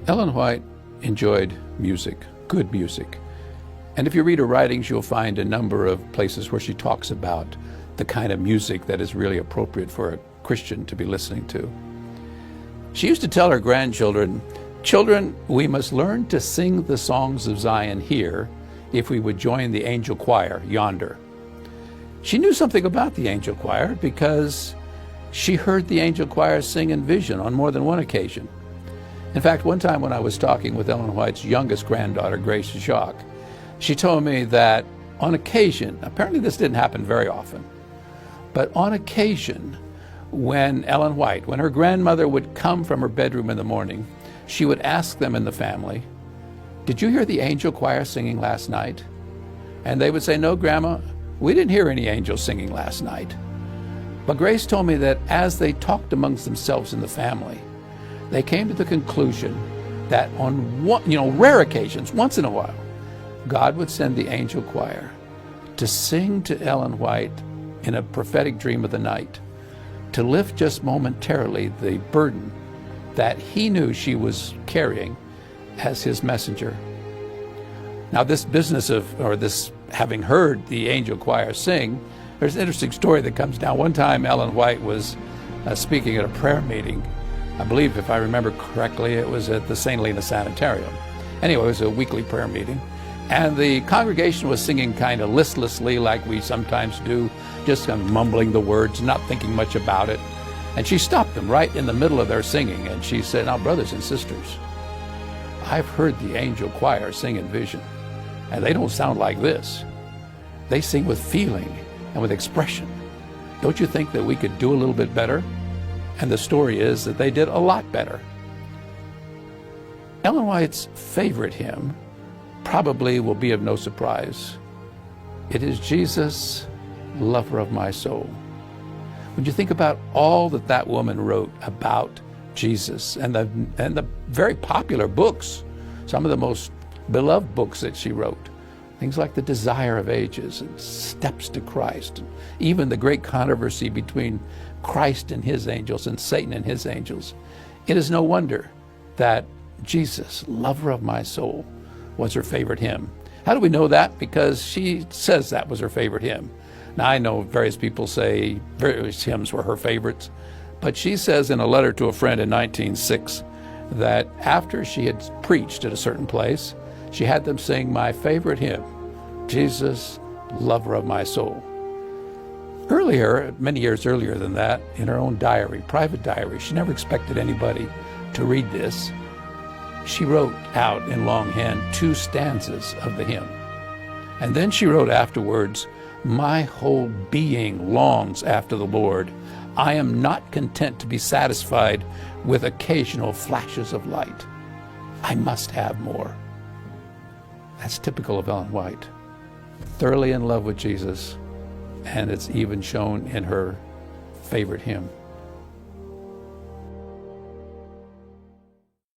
Ellen White enjoyed music, good music. And if you read her writings, you'll find a number of places where she talks about the kind of music that is really appropriate for a Christian to be listening to. She used to tell her grandchildren, "Children, we must learn to sing the songs of Zion here if we would join the angel choir yonder." She knew something about the angel choir because she heard the angel choir sing in vision on more than one occasion. In fact, one time when I was talking with Ellen White's youngest granddaughter, Grace Jacques, she told me that on occasion, apparently this didn't happen very often, but on occasion, when Ellen White, when her grandmother would come from her bedroom in the morning, she would ask them in the family, "Did you hear the angel choir singing last night?" And they would say, "No, Grandma, we didn't hear any angels singing last night." But Grace told me that as they talked amongst themselves in the family, they came to the conclusion that on rare occasions, once in a while, God would send the angel choir to sing to Ellen White in a prophetic dream of the night, to lift just momentarily the burden that he knew she was carrying as his messenger. Now, this business this having heard the angel choir sing, there's an interesting story that comes down. One time Ellen White was speaking at a prayer meeting. I believe, if I remember correctly, it was at the St. Helena Sanitarium. Anyway, it was a weekly prayer meeting. And the congregation was singing kind of listlessly, like we sometimes do, just kind of mumbling the words, not thinking much about it. And she stopped them right in the middle of their singing, and she said, "Now, brothers and sisters, I've heard the angel choir sing in vision, and they don't sound like this. They sing with feeling and with expression. Don't you think that we could do a little bit better?" And the story is that they did a lot better. Ellen White's favorite hymn probably will be of no surprise. It is "Jesus, Lover of My Soul." When you think about all that that woman wrote about Jesus and the very popular books, some of the most beloved books that she wrote, things like The Desire of Ages and Steps to Christ, and even the great controversy between Christ and his angels and Satan and his angels, it is no wonder that Jesus, Lover of My Soul, was her favorite hymn. How do we know that? Because she says that was her favorite hymn. Now, I know various people say various hymns were her favorites, but she says in a letter to a friend in 1906 that after she had preached at a certain place, she had them sing my favorite hymn, "Jesus, Lover of My Soul." Earlier, many years earlier than that, in her own diary, private diary, she never expected anybody to read this. She wrote out in longhand 2 stanzas of the hymn. And then she wrote afterwards, "My whole being longs after the Lord. I am not content to be satisfied with occasional flashes of light. I must have more." That's typical of Ellen White. Thoroughly in love with Jesus, and it's even shown in her favorite hymn.